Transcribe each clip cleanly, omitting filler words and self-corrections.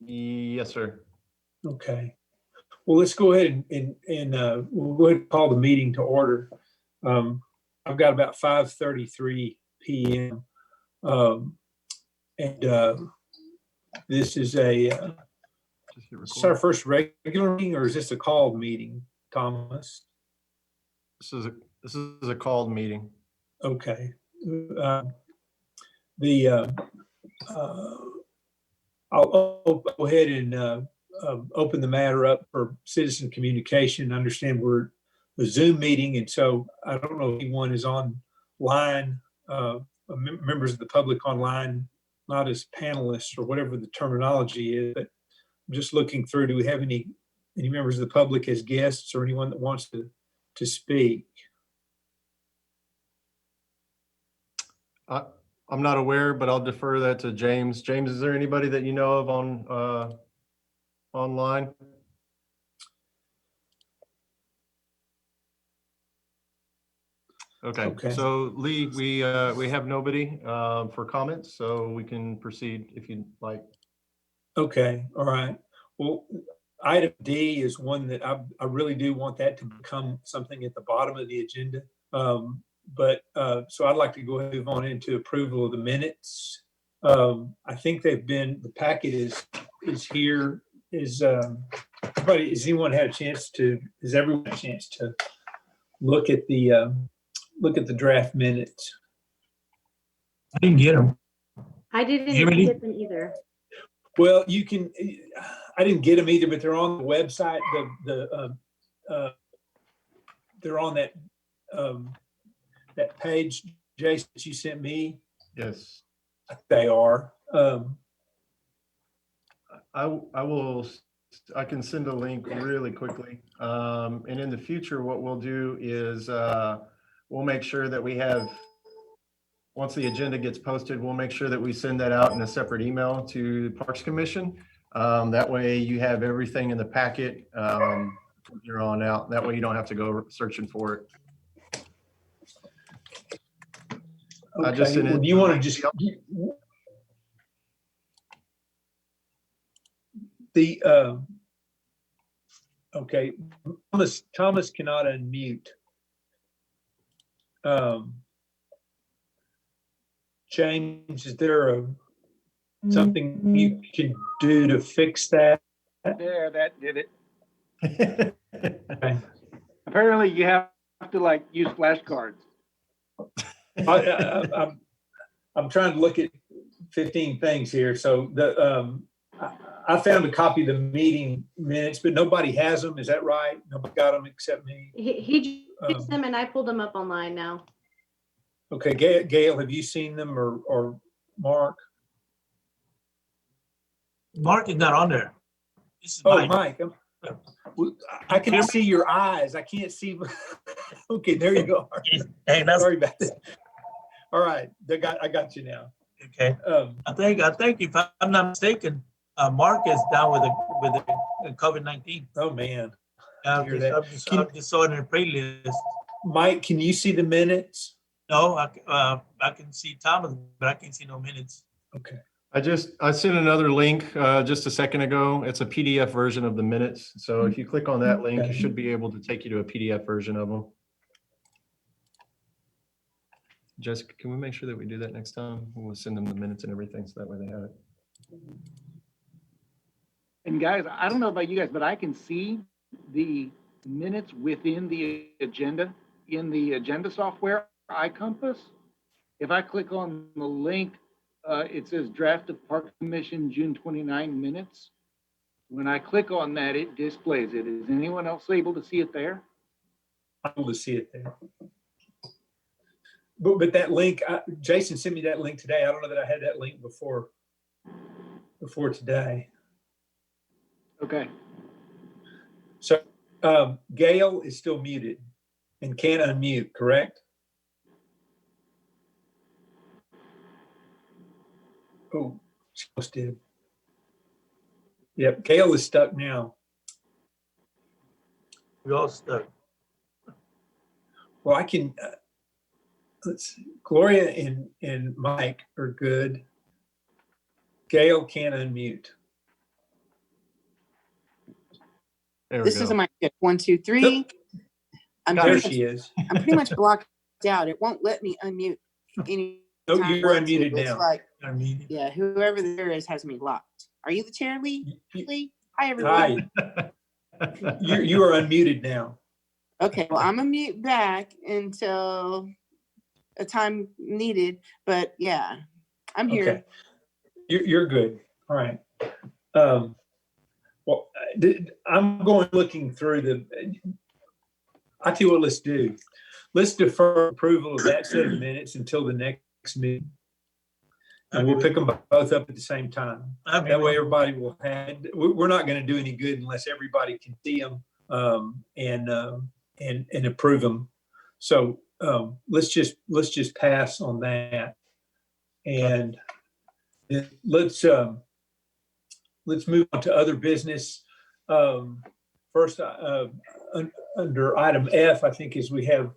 Yes, sir. Okay. Well, let's go ahead and we'll go ahead and call the meeting to order. I've got about 5:33 p.m. And this is this is our first regular meeting, or is this a called meeting, Thomas? This is a called meeting. Okay. I'll go ahead and open the matter up for citizen communication. I understand we're a Zoom meeting, and so I don't know if anyone is online, members of the public online, not as panelists or whatever the terminology is, but I'm just looking through, do we have any members of the public as guests or anyone that wants to speak? I'm not aware, but I'll defer that to James. James, is there anybody that you know of on online? Okay. So Lee, we have nobody for comments, so we can proceed if you'd like. Okay, all right. Well, item D is one that I really do want that to become something at the bottom of the agenda. So I'd like to go ahead and move on into approval of the minutes. I think the packet is here. Has everyone had a chance to look at the draft minutes? I didn't get them. I didn't really? get them either. Well, I didn't get them either, but they're on the website. They're on that page, Jason, that you sent me. Yes. They are. I can send a link really quickly. And in the future, what we'll do is we'll make sure that we have, once the agenda gets posted, we'll make sure that we send that out in a separate email to Parks Commission. That way you have everything in the packet from here on out. That way you don't have to go searching for it. Okay. I just sent it. Do you want to just okay, Thomas cannot unmute. James, is there something you can do to fix that? There, that did it. Okay. Apparently you have to use flashcards. I'm trying to look at 15 things here. So I found a copy of the meeting minutes, but nobody has them. Is that right? Nobody got them except me. He used them, and I pulled them up online now. Okay, Gail, have you seen them or Mark? Mark is not on there. This is Mike. I can see your eyes. I can't see. Okay, there you go. Hey, Sorry about that. All right, I got you now. Okay. I think if I'm not mistaken, Mark is down with the COVID-19. Oh man. I just saw it in the playlist. Mike, can you see the minutes? No, I can see Thomas, but I can't see no minutes. Okay. I sent another link just a second ago. It's a PDF version of the minutes. So if you click on that link, it should be able to take you to a PDF version of them. Jessica, can we make sure that we do that next time? We'll send them the minutes and everything so that way they have it. And guys, I don't know about you guys, but I can see the minutes within the agenda in the agenda software iCompass. If I click on the link, it says draft of Park Commission June 29 minutes. When I click on that, it displays it. Is anyone else able to see it there? I'm able to see it there. But that link, Jason sent me that link today. I don't know that I had that link before today. Okay. So Gail is still muted and can't unmute, correct? Oh, she almost did. Yep, Gail is stuck now. We all stuck. Well, I can, let's see. Gloria and Mike are good. Gail can't unmute. There we This isn't go. my good. 1, 2, 3. I'm There pretty, she is. I'm pretty much blocked out. It won't let me unmute any Oh, time I you're want to. unmuted It's now. like, Our meeting. yeah, whoever there is has me locked. Are you the chair, Lee? Lee? Hi, Hi, everybody. you are unmuted now. Okay, well, I'm gonna mute back until a time needed, but yeah, I'm here. Okay. You're good. All right. Well, I'm going looking through I tell you what, let's do. Let's defer approval of that set of minutes until the next meeting. And we'll pick them both up at the same time. That way everybody will have, we're not going to do any good unless everybody can see them and approve them. So let's just pass on that. And then let's move on to other business. First, under item F, I think is we have,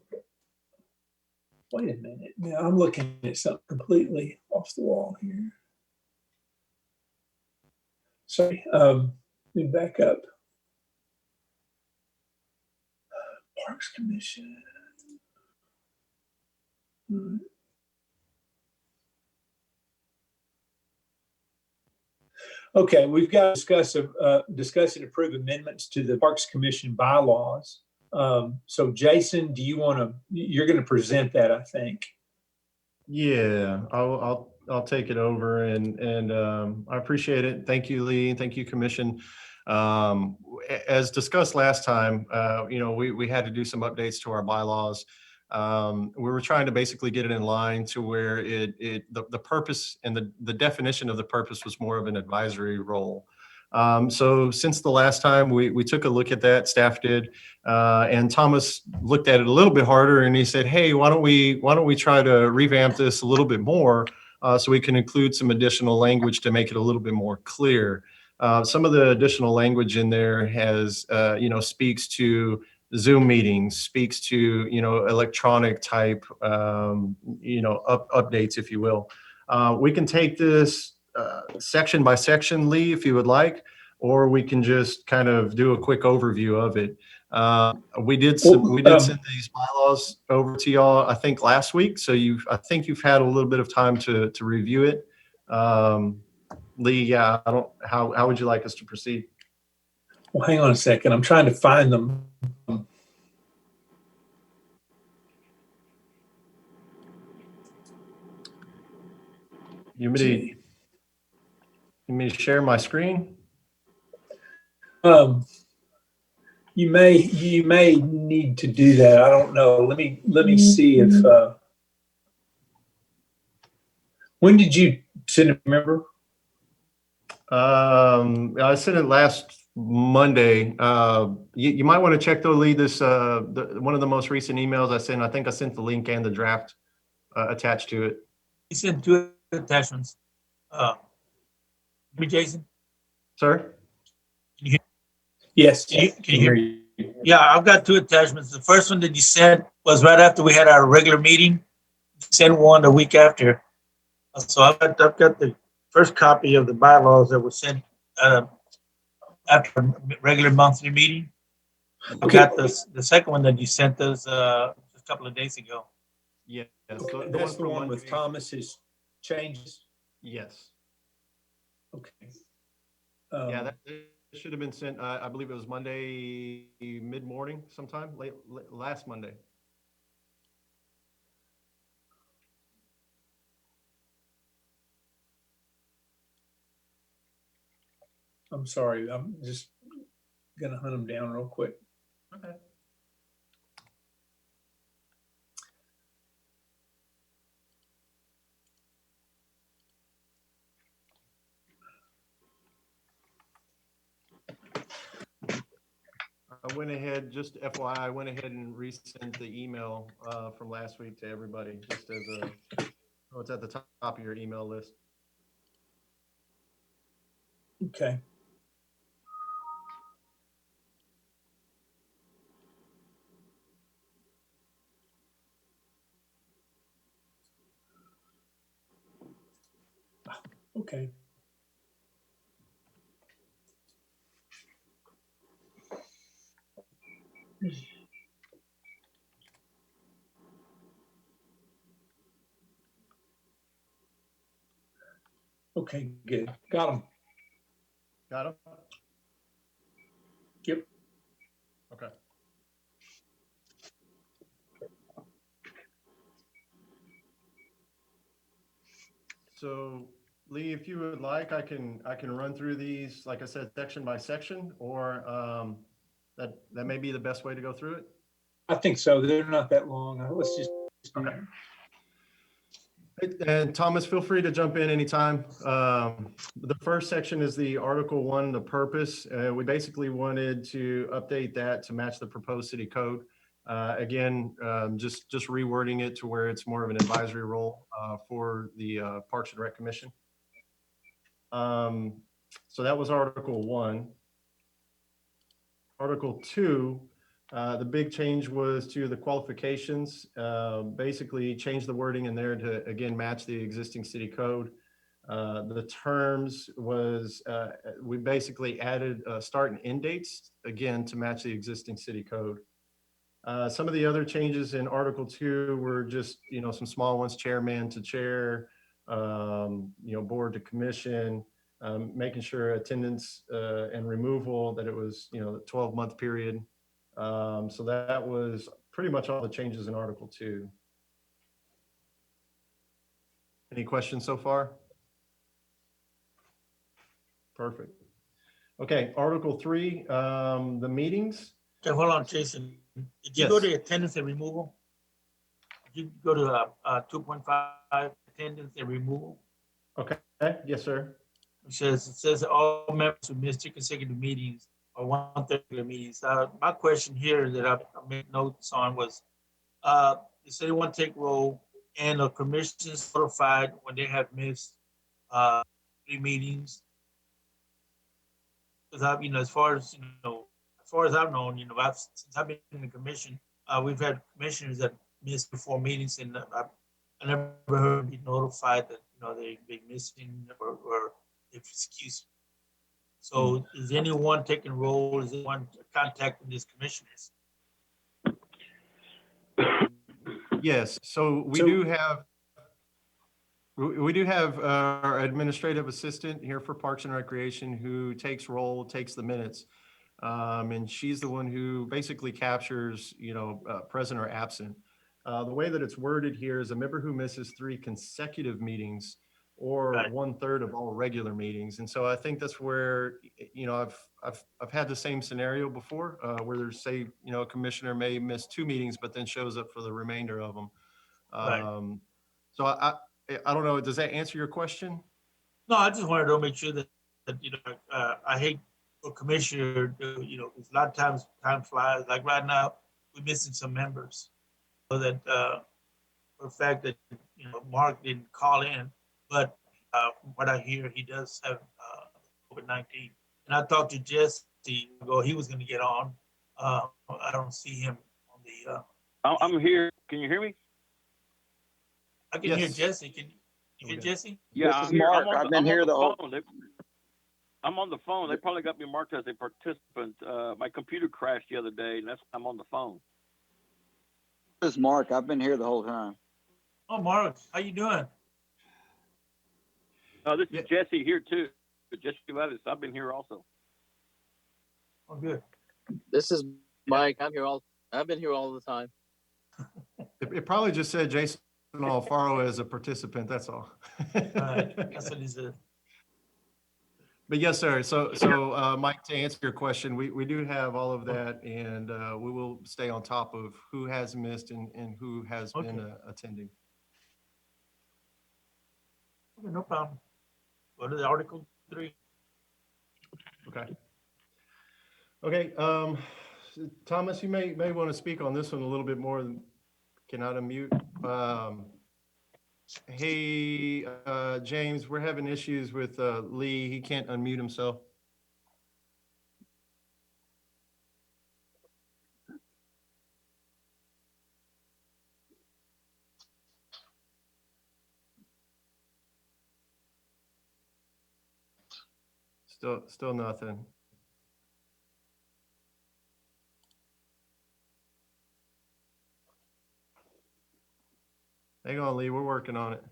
wait a minute, now I'm looking at something completely off the wall here. Sorry, let me back up. Parks Commission. Okay, we've got to discuss and approve amendments to the Parks Commission bylaws. So Jason, you're going to present that, I think. Yeah, I'll take it over and I appreciate it. Thank you, Lee. Thank you, Commission. As discussed last time, we had to do some updates to our bylaws. We were trying to basically get it in line to where the purpose and the definition of the purpose was more of an advisory role. So since the last time we took a look at that, staff did, and Thomas looked at it a little bit harder and he said, hey, why don't we try to revamp this a little bit more so we can include some additional language to make it a little bit more clear. Some of the additional language in there has, speaks to Zoom meetings, speaks to, electronic type, updates, if you will. We can take this section by section, Lee, if you would like, or we can just kind of do a quick overview of it. We did send these bylaws over to y'all, I think last week. So I think you've had a little bit of time to review it. Lee, yeah, how would you like us to proceed? Well, hang on a second. I'm trying to find them. You may share my screen? You may need to do that. I don't know. Let me see if when did you send it, remember? I sent it last Monday. You might want to check though, Lee, this one of the most recent emails I sent. I think I sent the link and the draft attached to it. He sent 2 attachments. Jason? Sir? Yes. Can you hear me? Yeah, I've got 2 attachments. The first one that you sent was right after we had our regular meeting. You sent one the week after. So I've got the first copy of the bylaws that was sent after a regular monthly meeting. I got the second one that you sent us a couple of days ago. Yes. Okay. That's the one with Thomas's changes. Yes. Okay. Yeah, that should have been sent. I believe it was Monday mid-morning, sometime last Monday. I'm sorry. I'm just gonna hunt them down real quick. Okay. I went ahead, just FYI, I went ahead and resent the email from last week to everybody, just as it's at the top of your email list. Okay. Okay. Okay, good. Got them. Got him? Yep. Okay. So Lee, if you would like, I can run through these, like I said, section by section, or that may be the best way to go through it. I think so. They're not that long. Let's just do Okay. And Thomas, feel free to jump in anytime. The first section is the Article 1, the purpose. We basically wanted to update that to match the proposed city code. Again, just rewording it to where it's more of an advisory role for the Parks and Rec Commission. So that was Article 1. Article 2, the big change was to the qualifications. Basically change the wording in there to, again, match the existing city code. The terms was, we basically added start and end dates, again, to match the existing city code. Some of the other changes in Article 2 were just, some small ones, chairman to chair, board to commission, making sure attendance and removal, that it was, the 12-month period. So that was pretty much all the changes in Article 2. Any questions so far? Perfect. Okay, Article 3, the meetings. Okay, hold on, Jason. Did you go Yes. to attendance and removal? Did you go to 2.5 attendance and removal? Okay, yes, sir. It says all members who missed 2 consecutive meetings or 1/3 of the meetings. My question here that I made notes on was, they say they want to take roll and the commission is notified when they have missed 3 meetings. Because as far as I've known, since I've been in the commission, we've had commissioners that missed 4 meetings, and I never heard them be notified that they've been missing or they've excused. So is anyone taking roll? Is anyone contacting these commissioners? Yes, so we do have our administrative assistant here for Parks and Recreation who takes roll, takes the minutes. And she's the one who basically captures, present or absent. The way that it's worded here is a member who misses 3 consecutive meetings or Right. 1/3 of all regular meetings. And so I think that's where, I've had the same scenario before, where there's, say, a commissioner may miss 2 meetings, but then shows up for the remainder of them. Right. So I don't know, does that answer your question? No, I just wanted to make sure that I hate for commissioner, because a lot of times time flies. Like right now, we're missing some members. So that for the fact that Mark didn't call in, but from what I hear, he does have COVID-19. And I talked to Jesse ago; he was going to get on. I don't see him on the. I'm here. Can you hear me? I can hear Yes. Jesse. Can you hear Okay. Jesse? Yeah, This I'm is here. Mark. I've been here the whole. I'm on the phone. They probably got me marked as a participant. My computer crashed the other day, and I'm on the phone. This is Mark. I've been here the whole time. Oh, Mark, how you doing? This Yeah. is Jesse here too. Jesse Levis. I've been here also. Oh, good. This is Mike. I've been here all the time. It probably just said Jason Alfaro as a participant, that's all. Right. That's what he said. But yes, sir. So Mike, to answer your question, we do have all of that, and we will stay on top of who has missed and who has been Okay. attending. Okay, no problem. Go to the Article 3. Okay. Okay. Thomas, you may want to speak on this one a little bit more. Cannot unmute. Hey, James, we're having issues with Lee. He can't unmute himself. Still nothing. Hang on, Lee, we're working on it.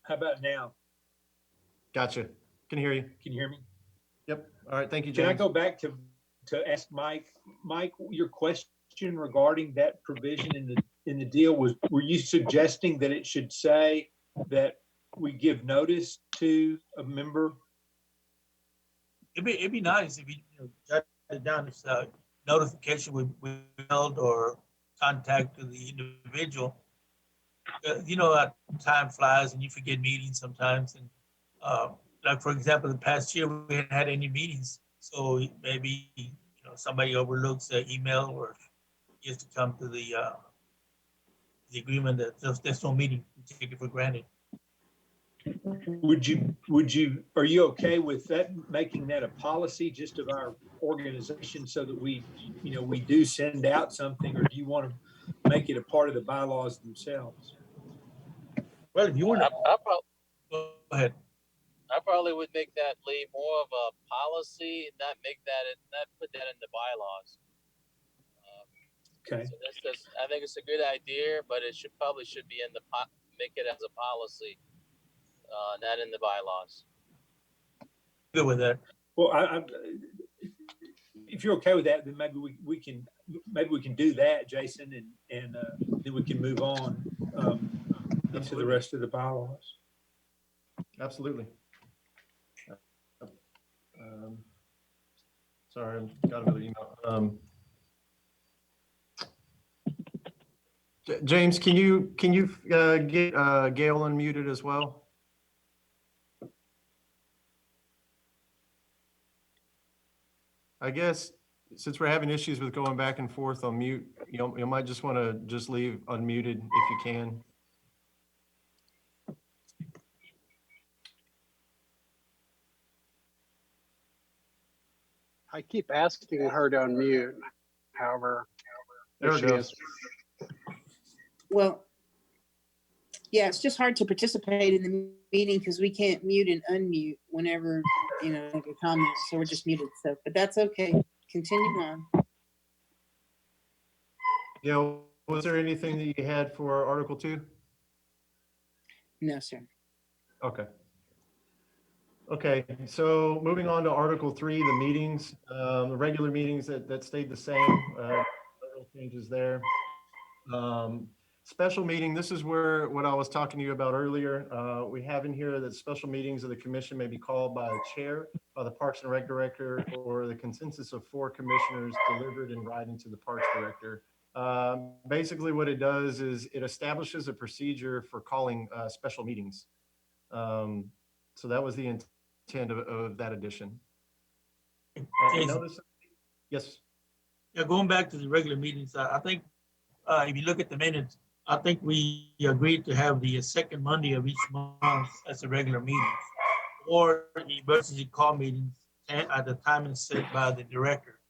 How about now? Gotcha. Can hear you. Can you hear me? Yep. All right. Thank you, Can I James. go back to ask Mike? Mike, your question regarding that provision in the deal was, were you suggesting that it should say that we give notice to a member? It'd be nice if you jot it down, if notification would held or contact to the individual. Time flies and you forget meetings sometimes. And like, for example, the past year, we hadn't had any meetings. So maybe, somebody overlooks the email or gets to come to the agreement that there's no meeting. We take it for granted. Are you okay with that, making that a policy just of our organization so that we do send out something, or do you want to make it a part of the bylaws themselves? Well, if you want to, go ahead. I probably would make that, Lee, more of a policy, not put that in the bylaws. Okay. So I think it's a good idea, but it should be in make it as a policy, not in the bylaws. Good with that. Well, if you're okay with that, then maybe we can do that, Jason, and then we can move on into the rest of the bylaws. Absolutely. Sorry, I've got another email. James, can you get Gail unmuted as well? I guess since we're having issues with going back and forth on mute, you might just want to just leave unmuted if you can. I keep asking her to unmute. However, There we she go. is. Well, yeah, it's just hard to participate in the meeting because we can't mute and unmute whenever, make a comment. So we're just muted. So, but that's okay. Continue on. Yeah, was there anything that you had for Article 2? No, sir. Okay. Okay, so moving on to Article 3, the meetings, the regular meetings that stayed the same, no changes there. Special meeting, this is where what I was talking to you about earlier. We have in here that special meetings of the commission may be called by the chair, by the Parks and Rec director, or the consensus of 4 commissioners delivered in writing to the Parks director. Basically what it does is it establishes a procedure for calling special meetings. So that was the intent of that addition. Yes. Yeah, going back to the regular meetings, I think if you look at the minutes, I think we agreed to have the second Monday of each month as a regular meeting, or emergency call meetings at the time and set by the director.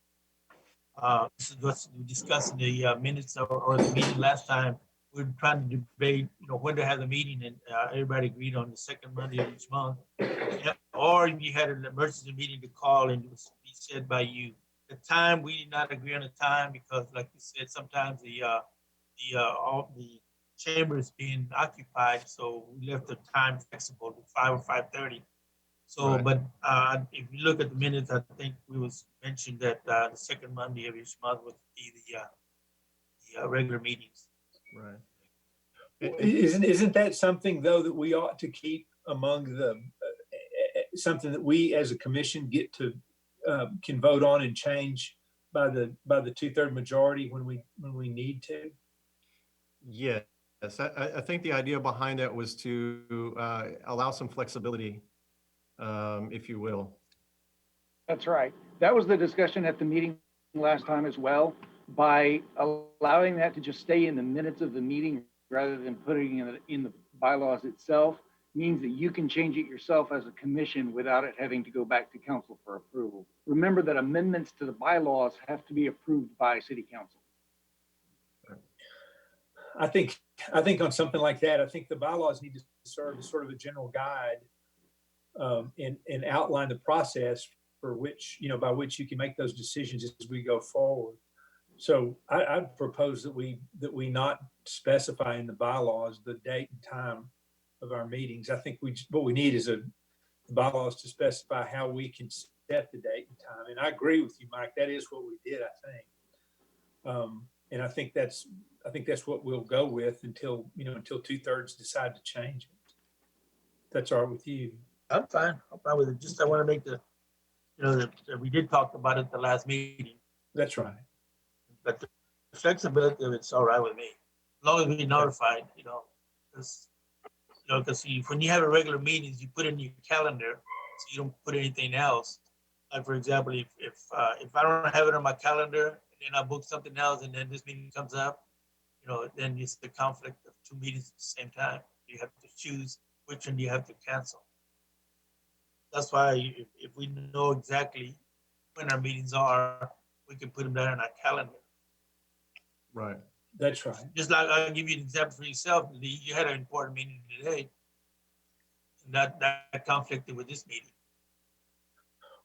This is what we discussed in the minutes or the meeting last time. We were trying to debate, when to have the meeting, and everybody agreed on the second Monday of each month. Or if you had an emergency meeting to call and it was be said by you. The time, we did not agree on the time because, like you said, sometimes all the chambers being occupied, so we left the time flexible to 5 or 5:30. So, Right. but if you look at the minutes, I think we was mentioned that the second Monday of each month would be the regular meetings. Right. Isn't that something though that we ought to keep among the something that we as a commission get to can vote on and change by the 2/3 majority when we need to? Yes, I think the idea behind that was to allow some flexibility, if you will. That's right. That was the discussion at the meeting last time as well. By allowing that to just stay in the minutes of the meeting rather than putting it in the bylaws itself means that you can change it yourself as a commission without it having to go back to council for approval. Remember that amendments to the bylaws have to be approved by city council. I think on something like that, I think the bylaws need to serve as sort of a general guide and outline the process for which, by which you can make those decisions as we go forward. So I'd propose that we not specify in the bylaws the date and time of our meetings. I think what we need is the bylaws to specify how we can set the date and time. And I agree with you, Mike. That is what we did, I think. And I think that's what we'll go with until 2/3 decide to change it. That's all right with you. I'm fine with it. Just I want to make that we did talk about it at the last meeting, That's right. but the flexibility of it's all right with me. As long as we notified, because when you have a regular meetings, you put in your calendar, so you don't put anything else. Like for example, if I don't have it on my calendar and then I book something else and then this meeting comes up, then it's the conflict of two meetings at the same time. You have to choose which one you have to cancel. That's why if we know exactly when our meetings are, we can put them down on our calendar. Right. That's right. Just like I'll give you an example for yourself. You had an important meeting today, and that conflicted with this meeting.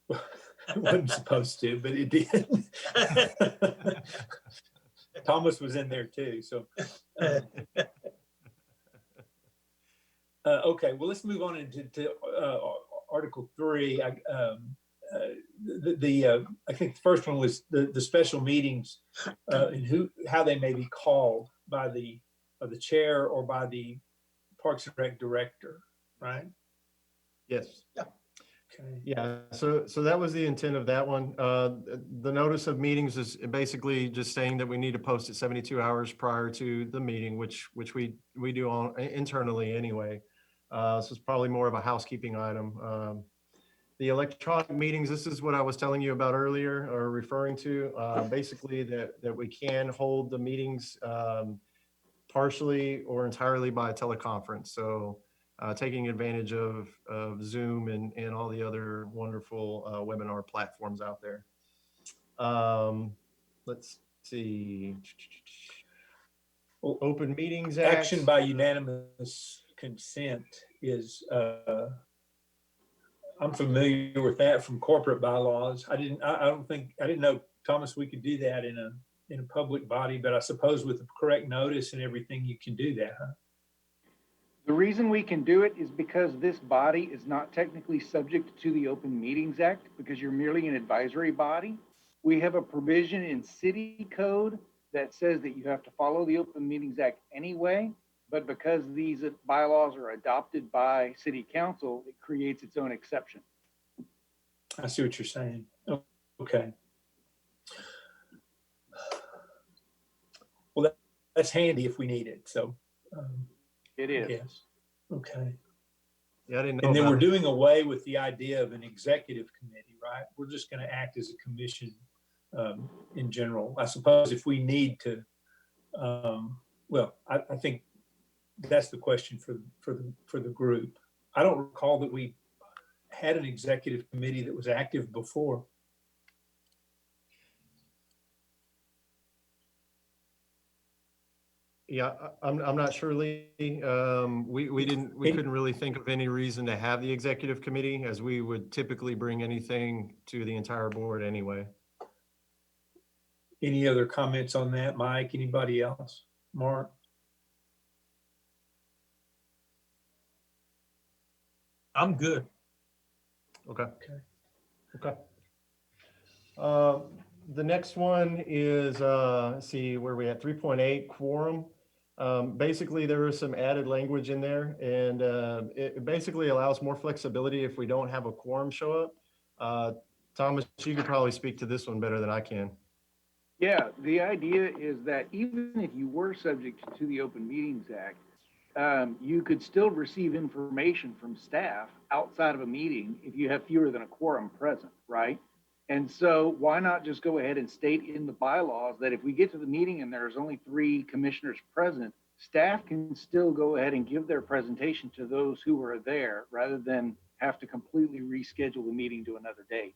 It wasn't supposed to, but it did. Thomas was in there too. So, okay. Well, let's move on into Article 3. I think the first one was the special meetings and how they may be called by the chair or by the Parks and Rec director, right? Yes. Yeah. Okay. Yeah, so that was the intent of that one. The notice of meetings is basically just saying that we need to post it 72 hours prior to the meeting, which we do internally anyway. So it's probably more of a housekeeping item. The electronic meetings, this is what I was telling you about earlier or referring to, basically that we can hold the meetings partially or entirely by teleconference. So taking advantage of Zoom and all the other wonderful webinar platforms out there. Let's see. Well, Open Meetings Act. Action by unanimous consent is, I'm familiar with that from corporate bylaws. I didn't know, Thomas, we could do that in a public body, but I suppose with the correct notice and everything, you can do that, huh? The reason we can do it is because this body is not technically subject to the Open Meetings Act because you're merely an advisory body. We have a provision in city code that says that you have to follow the Open Meetings Act anyway, but because these bylaws are adopted by city council, it creates its own exception. I see what you're saying. Okay. Well, that's handy if we need it. So It is. yes. Okay. Yeah, I didn't know. And then about we're it. doing away with the idea of an executive committee, right? We're just going to act as a commission in general. I suppose if we need to, I think that's the question for the group. I don't recall that we had an executive committee that was active before. Yeah, I'm not sure, Lee. We couldn't really think of any reason to have the executive committee, as we would typically bring anything to the entire board anyway. Any other comments on that, Mike? Anybody else? Mark? I'm good. Okay. The next one is, let's see, where we at 3.8 quorum. Basically, there is some added language in there, and it basically allows more flexibility if we don't have a quorum show up. Thomas, you could probably speak to this one better than I can. Yeah, the idea is that even if you were subject to the Open Meetings Act, you could still receive information from staff outside of a meeting if you have fewer than a quorum present, right? And so why not just go ahead and state in the bylaws that if we get to the meeting and there's only 3 commissioners present, staff can still go ahead and give their presentation to those who are there rather than have to completely reschedule the meeting to another date.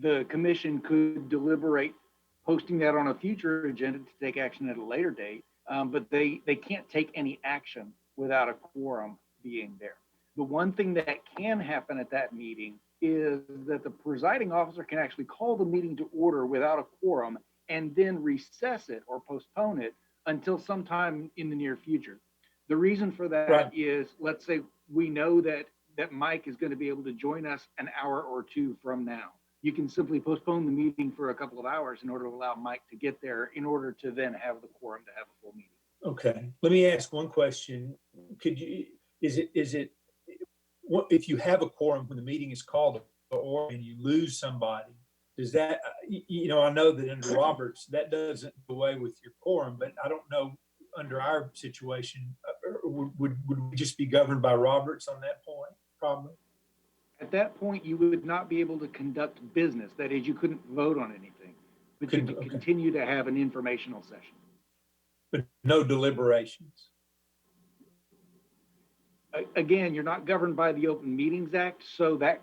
The commission could deliberate posting that on a future agenda to take action at a later date, but they can't take any action without a quorum being there. The one thing that can happen at that meeting is that the presiding officer can actually call the meeting to order without a quorum and then recess it or postpone it until sometime in the near future. The reason for that Right. is, let's say we know that Mike is going to be able to join us an hour or two from now. You can simply postpone the meeting for a couple of hours in order to allow Mike to get there in order to then have the quorum to have a full meeting. Okay, let me ask one question. Is it, what, if you have a quorum when the meeting is called to order and you lose somebody, does that, I know that under Roberts, that doesn't go away with your quorum, but I don't know under our situation, would we just be governed by Roberts on that point, probably? At that point, you would not be able to conduct business. That is, you couldn't vote on anything, but you could continue to have an informational session. But no deliberations. Again, you're not governed by the Open Meetings Act, so that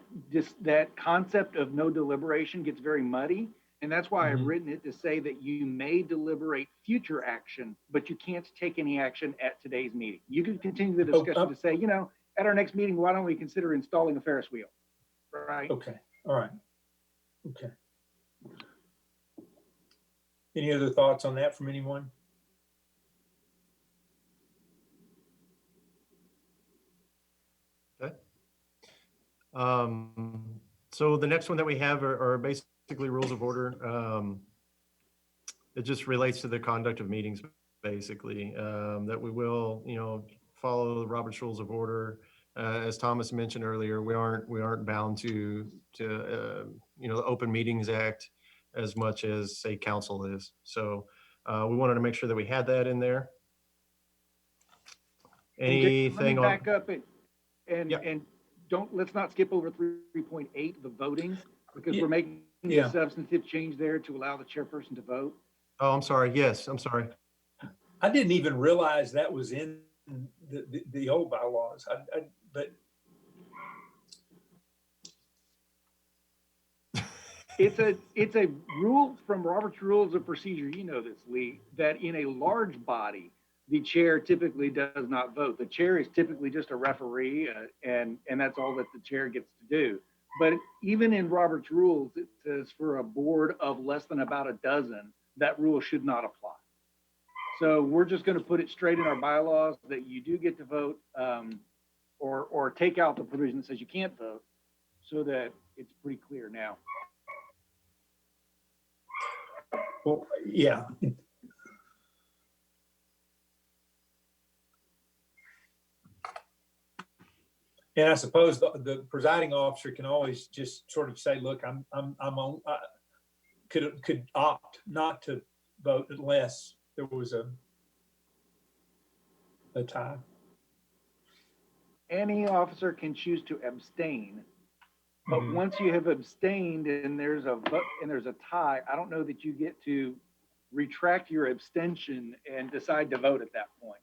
concept of no deliberation gets very muddy. And that's why I've written it to say that you may deliberate future action, but you can't take any action at today's meeting. You can continue the discussion to say, at our next meeting, why don't we consider installing a Ferris wheel? Right? Okay, all right. Okay. Any other thoughts on that from anyone? Okay. So the next one that we have are basically rules of order. It just relates to the conduct of meetings, basically, that we will, follow the Robert's Rules of Order. As Thomas mentioned earlier, we aren't bound to the Open Meetings Act as much as, say, council is. So we wanted to make sure that we had that in there. Anything Let me on? back up and let's not skip over 3.8, the voting, because we're making a substantive change there to allow the chairperson to vote. Oh, I'm sorry. Yes, I'm sorry. I didn't even realize that was in the old bylaws. But it's a rule from Robert's Rules of Procedure. You know this, Lee, that in a large body, the chair typically does not vote. The chair is typically just a referee, and that's all that the chair gets to do. But even in Robert's Rules, it says for a board of less than about a dozen, that rule should not apply. So we're just going to put it straight in our bylaws that you do get to vote, or take out the provision that says you can't vote, so that it's pretty clear now. well, yeah. And I suppose the presiding officer can always just sort of say, "Look, I'm on." Could opt not to vote unless there was a tie. Any officer can choose to abstain, but once you have abstained and there's a vote and there's a tie, I don't know that you get to retract your abstention and decide to vote at that point.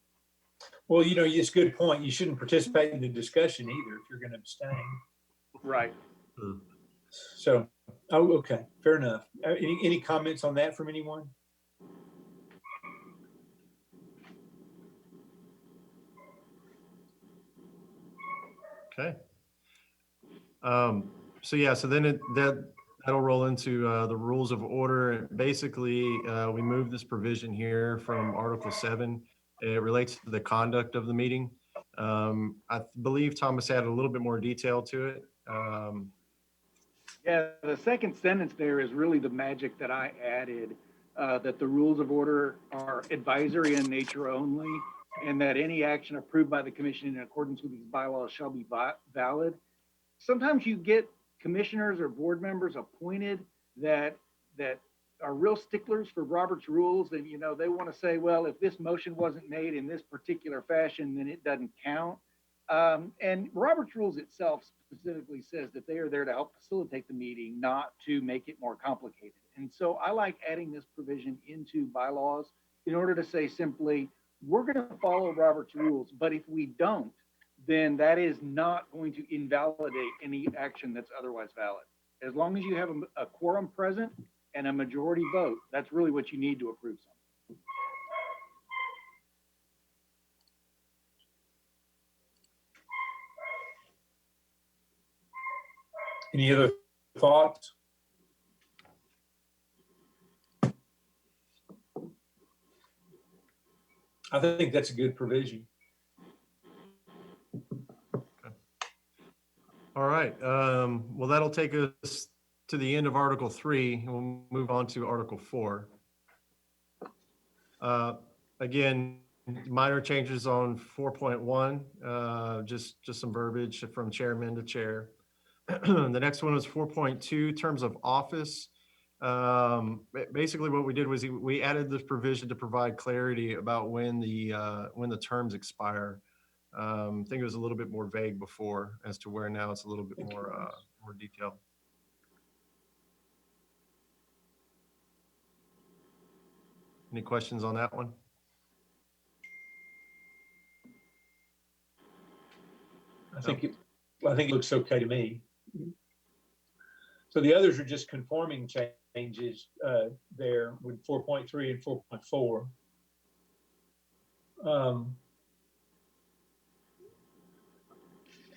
Well, it's a good point. You shouldn't participate in the discussion either if you're going to abstain. Right. So, okay, fair enough. Any comments on that from anyone? Okay. So then that'll roll into the rules of order. Basically, we move this provision here from Article 7. It relates to the conduct of the meeting. I believe Thomas added a little bit more detail to it. Yeah, the second sentence there is really the magic that I added, that the rules of order are advisory in nature only, and that any action approved by the commission in accordance with these bylaws shall be valid. Sometimes you get commissioners or board members appointed that are real sticklers for Robert's rules, and they want to say, well, if this motion wasn't made in this particular fashion, then it doesn't count. And Robert's rules itself specifically says that they are there to help facilitate the meeting, not to make it more complicated. And so I like adding this provision into bylaws in order to say simply, we're going to follow Robert's rules, but if we don't, then that is not going to invalidate any action that's otherwise valid. As long as you have a quorum present and a majority vote, that's really what you need to approve something. Any other thoughts? I think that's a good provision. All right, well, that'll take us to the end of Article 3, and we'll move on to Article 4. Again, minor changes on 4.1, just some verbiage from chairman to chair. The next one was 4.2, terms of office. Basically what we did was we added this provision to provide clarity about when the terms expire. I think it was a little bit more vague before as to where now it's a little bit more detailed. Any questions on that one? I think it looks okay to me. So the others are just conforming changes there with 4.3 and 4.4.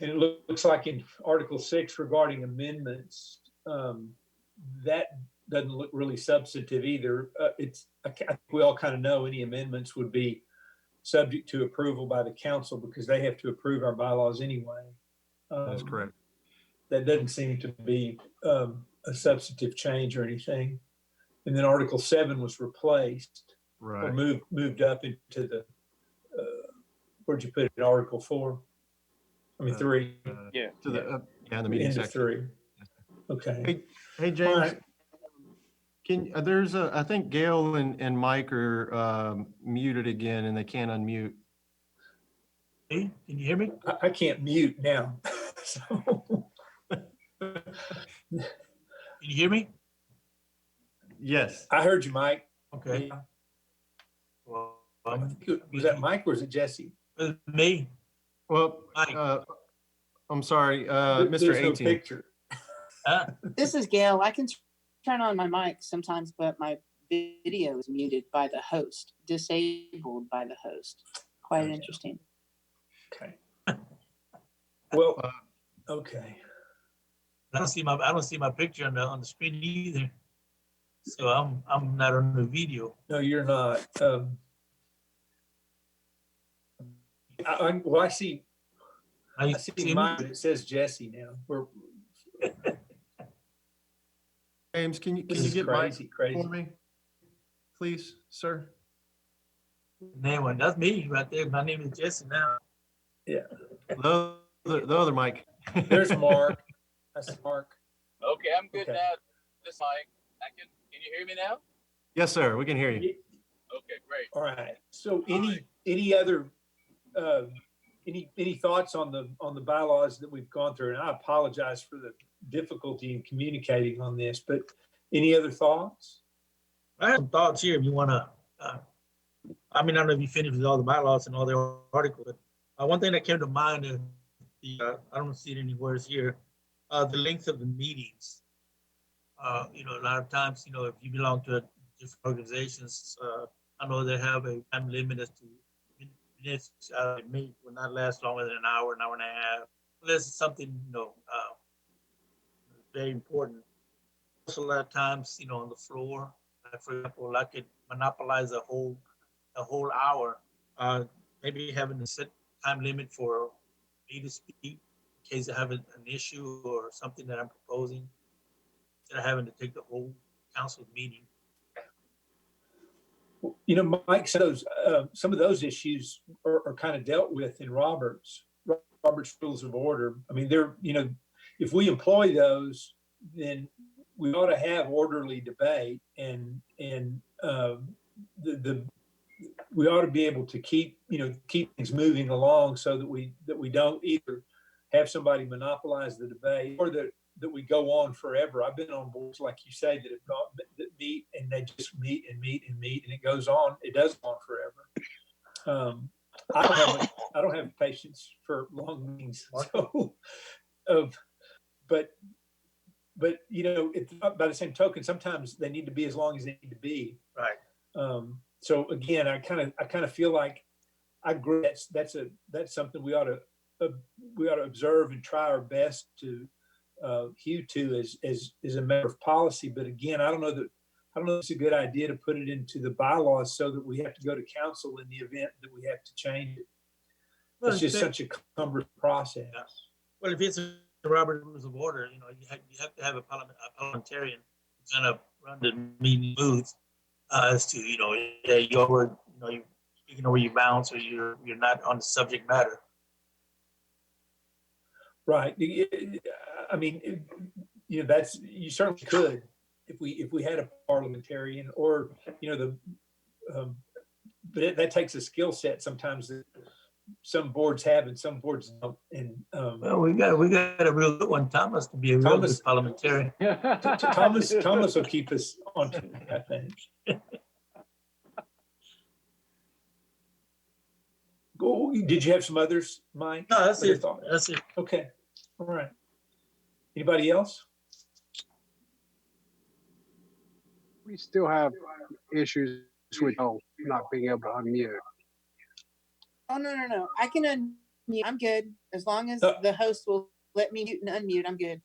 And it looks like in Article 6 regarding amendments, that doesn't look really substantive either. I think we all kind of know any amendments would be subject to approval by the council because they have to approve our bylaws anyway. That's correct. That doesn't seem to be a substantive change or anything. And then Article 7 was replaced or Right. moved up into the, where'd you put it, Article 4? I mean, 3. Yeah. To the, yeah, the meeting Into section. 3. Okay. Hey, James, right. I think Gail and Mike are muted again and they can't unmute. Hey, can you hear me? I can't mute now. So. Can you hear me? Yes. I heard you, Mike. Okay. Yeah. Well, Was that Mike or was it Jesse? me? Well, Mike. I'm sorry, There's Mr. no 18. picture. This is Gail. I can turn on my mic sometimes, but my video is muted by the host, disabled by the host. Quite interesting. Okay. Well, okay. I don't see my picture on the screen either. So I'm not on the video. No, you're not. I see. I see mine. It says Jesse now. James, can you get crazy, Mike for me, please, sir? Name one. That's me right there. My name is Jesse now. Yeah. The other Mike. There's Mark. That's Mark. Okay, I'm good now. This mic. Can you hear me now? Yes, sir. We can hear you. Okay, great. All right. So any other any thoughts on the bylaws that we've gone through? And I apologize for the difficulty in communicating on this, but any other thoughts? I have some thoughts here if you want to. I mean, I don't know if you finished with all the bylaws and all the articles, but one thing that came to mind is I don't see it anywhere here. The length of the meetings. A lot of times, if you belong to different organizations, I know they have a time limit as to minutes meet will not last longer than an hour and a half. Unless it's something, very important. Also, a lot of times, on the floor, for example, I could monopolize a whole hour. Maybe having a set time limit for me to speak in case I have an issue or something that I'm proposing, instead of having to take the whole council meeting. Mike, some of those issues are kind of dealt with in Robert's Rules of Order. I mean, if we employ those, then we ought to have orderly debate and we ought to be able to keep things moving along so that we don't either have somebody monopolize the debate or that we go on forever. I've been on boards, like you say, that meet and they just meet and meet and meet and it goes on. It does go on forever. I don't have patience for long meetings. So, but by the same token, sometimes they need to be as long as they need to be. Right. So again, I kind of feel like I agree. That's something we ought to observe and try our best to hew to as a matter of policy. But again, I don't know if it's a good idea to put it into the bylaws so that we have to go to council in the event that we have to change it. Well, It's just such a cumbersome process. Yeah. Well, if it's a Robert Rules of Order, you have to have a parliamentarian who's gonna run the meeting smooth, as to, yeah, you're speaking over your bounds, or you're not on the subject matter. Right. I mean, that's, you certainly could if we had a parliamentarian, or, but that takes a skill set sometimes that some boards have and some boards don't. And Well, we got a real good one, Thomas, to be a real good parliamentarian. Thomas will keep us on track, I think. Did you have some others, Mike? No, that's it. Thoughts? That's it. Okay. All right. Anybody else? We still have issues with not being able to unmute. Oh, no. I can unmute. I'm good. As long as the host will let me mute and unmute, I'm good.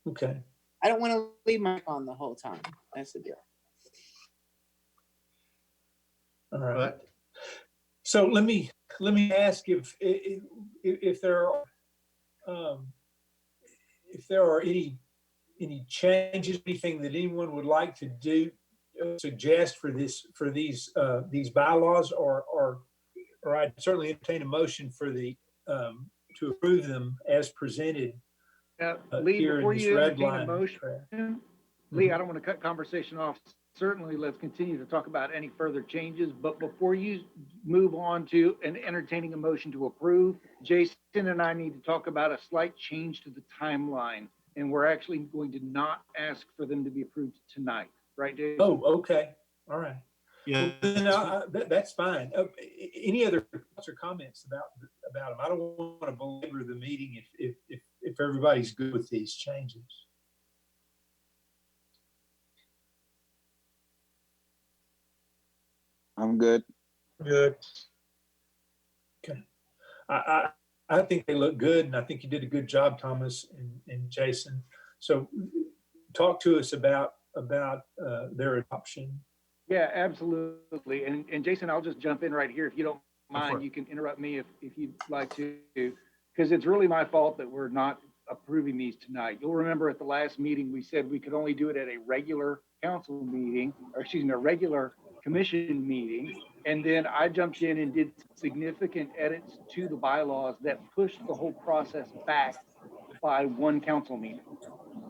Okay. I don't want to leave my mic on the whole time. That's the deal. All right. So let me ask if there are any changes, anything that anyone would like to do, suggest for these bylaws, or I'd certainly entertain a motion for to approve them as presented. Lee, Here before in this you red entertain a line motion, Lee, I don't want to cut conversation off. Certainly, let's continue to talk about any further changes. But before you move on to entertaining a motion to approve, Jason and I need to talk about a slight change to the timeline. And we're actually going to not ask for them to be approved tonight. Right, Jason? Oh, okay. All right. Yeah. Well, then that's fine. Any other thoughts or comments about them? I don't want to belabor the meeting if everybody's good with these changes. I'm good. Good. Okay. I think they look good, and I think you did a good job, Thomas and Jason. So talk to us about their adoption. Yeah, absolutely. And Jason, I'll just jump in right here. If you don't mind, you can interrupt me if you'd like to, because it's really my fault that we're not approving these tonight. You'll remember at the last meeting, we said we could only do it at a regular council meeting, or excuse me, a regular commission meeting. And then I jumped in and did significant edits to the bylaws that pushed the whole process back by one council meeting.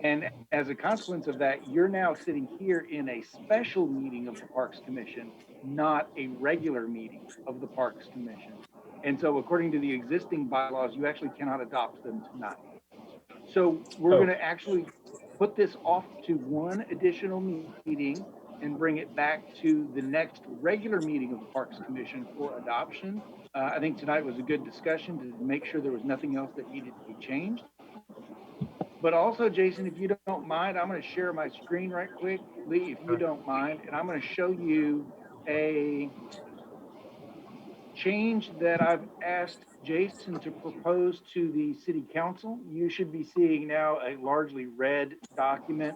And as a consequence of that, you're now sitting here in a special meeting of the Parks Commission, not a regular meeting of the Parks Commission. And so according to the existing bylaws, you actually cannot adopt them tonight. So we're going to actually put this off to one additional meeting and bring it back to the next regular meeting of the Parks Commission for adoption. I think tonight was a good discussion to make sure there was nothing else that needed to be changed. But also, Jason, if you don't mind, I'm going to share my screen right quick, Lee, if you don't mind, and I'm going to show you a change that I've asked Jason to propose to the city council. You should be seeing now a largely red document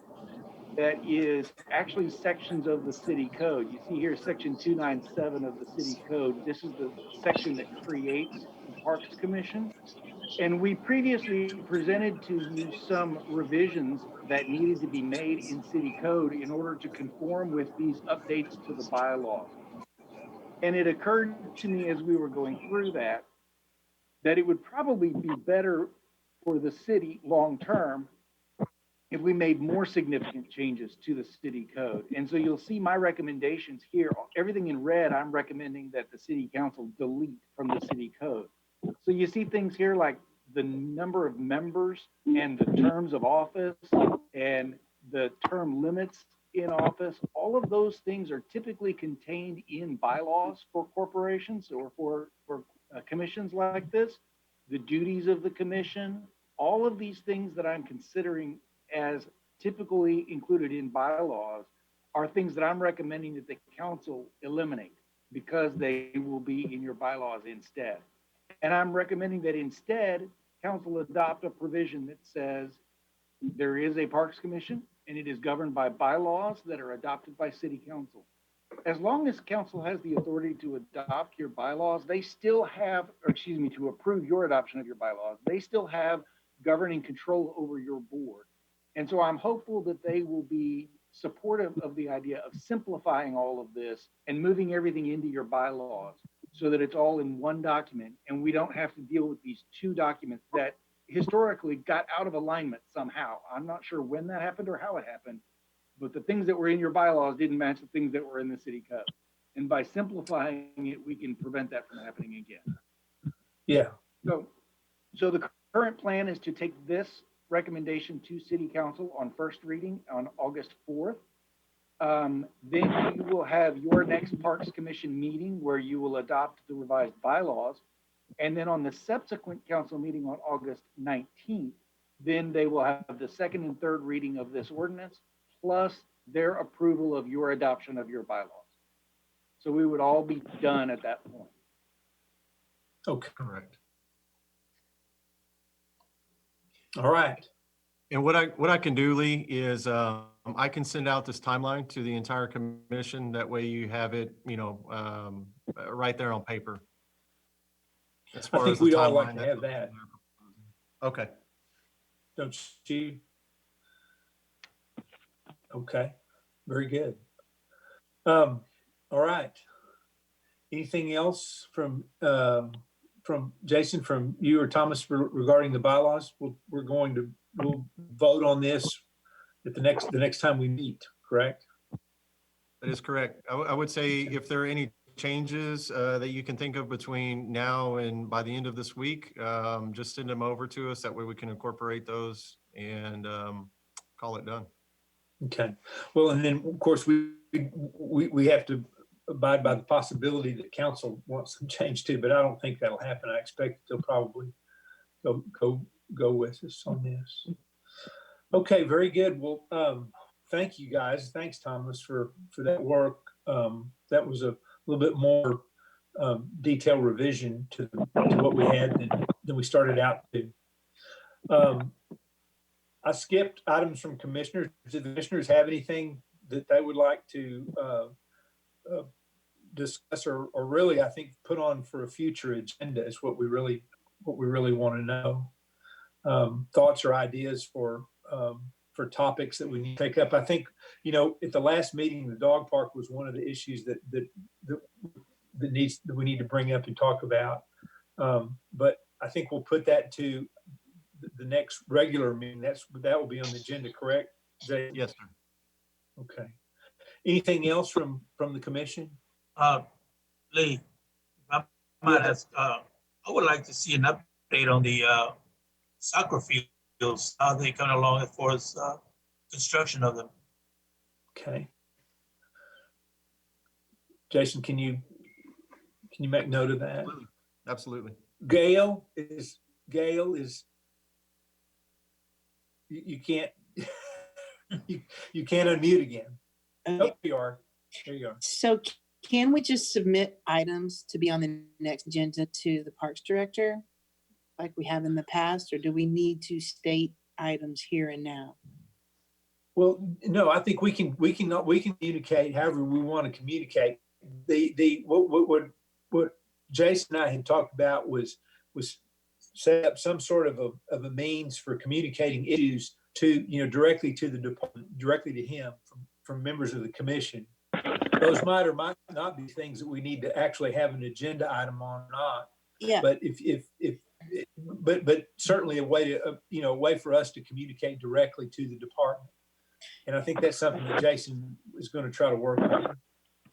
that is actually sections of the city code. You see here, section 297 of the city code. This is the section that creates the Parks Commission. And we previously presented to you some revisions that needed to be made in city code in order to conform with these updates to the bylaws. And it occurred to me as we were going through that it would probably be better for the city long-term if we made more significant changes to the city code. And so you'll see my recommendations here. Everything in red, I'm recommending that the city council delete from the city code. So you see things here like the number of members and the terms of office and the term limits in office. All of those things are typically contained in bylaws for corporations or for commissions like this. The duties of the commission, all of these things that I'm considering as typically included in bylaws are things that I'm recommending that the council eliminate because they will be in your bylaws instead. And I'm recommending that instead council adopt a provision that says there is a Parks Commission and it is governed by bylaws that are adopted by city council. As long as council has the authority to adopt your bylaws, they still have, or excuse me, to approve your adoption of your bylaws, they still have governing control over your board. And so I'm hopeful that they will be supportive of the idea of simplifying all of this and moving everything into your bylaws so that it's all in one document and we don't have to deal with these two documents that historically got out of alignment somehow. I'm not sure when that happened or how it happened, but the things that were in your bylaws didn't match the things that were in the city code. And by simplifying it, we can prevent that from happening again. Yeah. So the current plan is to take this recommendation to city council on first reading on August 4th. Then you will have your next Parks Commission meeting where you will adopt the revised bylaws. And then on the subsequent council meeting on August 19th, then they will have the second and third reading of this ordinance, plus their approval of your adoption of your bylaws. So we would all be done at that point. Okay. Correct. All right. And what I can do, Lee, is I can send out this timeline to the entire commission. That way you have it, right there on paper. As I far think as the we'd all like timeline to have that. Okay. Don't you? Okay, very good. All right. Anything else from Jason, from you or Thomas regarding the bylaws? We'll vote on this at the next time we meet, correct? That is correct. I would say if there are any changes that you can think of between now and by the end of this week, just send them over to us. That way we can incorporate those and call it done. Okay. Well, and then of course we have to abide by the possibility that council wants some change too, but I don't think that'll happen. I expect they'll probably go with us on this. Okay, very good. Well, thank you guys. Thanks, Thomas, for that work. That was a little bit more detailed revision to what we had than we started out to. I skipped items from commissioners. Do the commissioners have anything that they would like to discuss or really, I think, put on for a future agenda is what we really want to know. Thoughts or ideas for topics that we need to take up. I think, at the last meeting, the dog park was one of the issues that we need to bring up and talk about. But I think we'll put that to the next regular meeting. That will be on the agenda, correct, Jay? Yes, sir. Okay. Anything else from the commission? Lee, I might ask, I would like to see an update on the soccer fields, how they coming along as far as construction of them. Okay. Jason, can you make note of that? Absolutely. Gail is you can't you can't unmute again. Oh, there you are. There you are. So can we just submit items to be on the next agenda to the Parks Director like we have in the past, or do we need to state items here and now? Well, no, I think we can communicate however we want to communicate. What Jason and I had talked about was set up some sort of a means for communicating issues to, directly to the department, directly to him from members of the commission. Those might or might not be things that we need to actually have an agenda item on or not. Yeah. But but certainly a way to, a way for us to communicate directly to the department. And I think that's something that Jason is going to try to work on.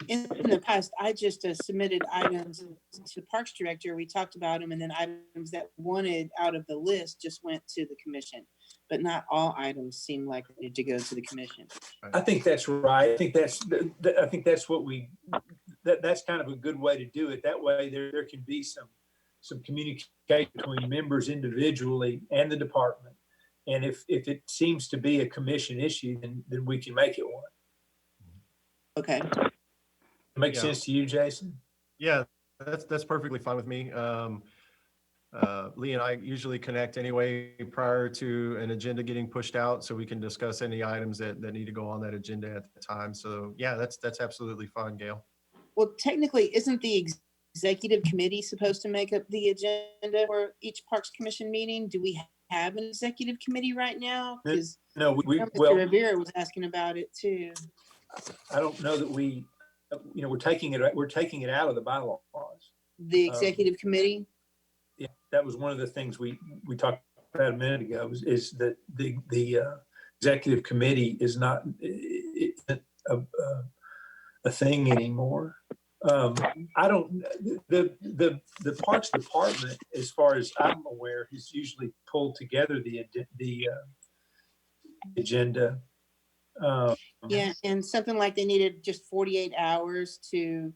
In the past, I just submitted items to the Parks Director. We talked about them, and then items that wanted out of the list just went to the commission. But not all items seem like they need to go to the commission. I think that's right. I think that's what that's kind of a good way to do it. That way there can be some communication between members individually and the department. And if it seems to be a commission issue, then we can make it one. Okay. Make sense to you, Jason? Yeah, that's perfectly fine with me. Lee and I usually connect anyway prior to an agenda getting pushed out, so we can discuss any items that need to go on that agenda at the time. So yeah, that's absolutely fine, Gail. Well, technically, isn't the executive committee supposed to make up the agenda for each Parks Commission meeting? Do we have an executive committee right now? Because No, Mr. well, Rivera was asking about it too. I don't know that we're taking it out of the bylaws. The executive committee? Yeah, that was one of the things we talked about a minute ago, is that the executive committee is not a thing anymore. I don't, the Parks Department, as far as I'm aware, has usually pulled together the agenda. Yeah, and something like they needed just 48 hours to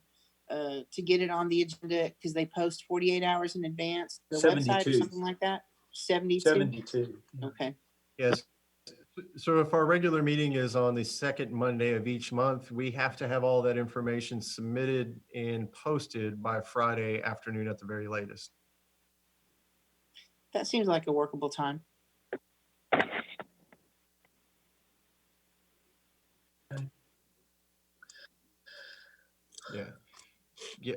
get it on the agenda because they post 48 hours in advance, the website or 72. something like that. 72? 72. Okay. Yes. So if our regular meeting is on the second Monday of each month, we have to have all that information submitted and posted by Friday afternoon at the very latest. That seems like a workable time. Yeah. Yeah.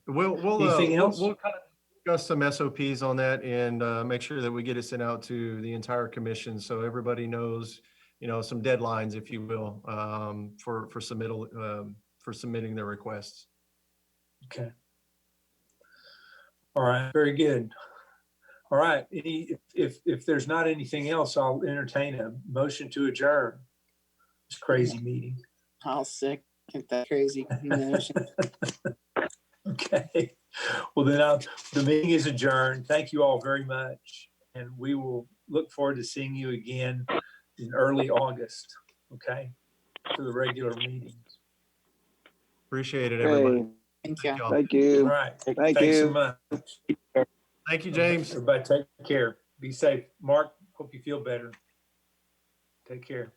We'll Anything else? We'll kind of discuss some SOPs on that and make sure that we get it sent out to the entire commission so everybody knows, some deadlines, if you will, for submittal for submitting their requests. Okay. All right, very good. All right, if there's not anything else, I'll entertain a motion to adjourn this crazy meeting. I'll second that crazy motion. Okay, well then the meeting is adjourned. Thank you all very much. And we will look forward to seeing you again in early August, okay, for the regular meetings. Appreciate it, everybody. Okay, Thank you. y'all. thank All you. right, Thank thanks so you. much. Thank you, James. Everybody take care. Be safe. Mark, hope you feel better. Take care.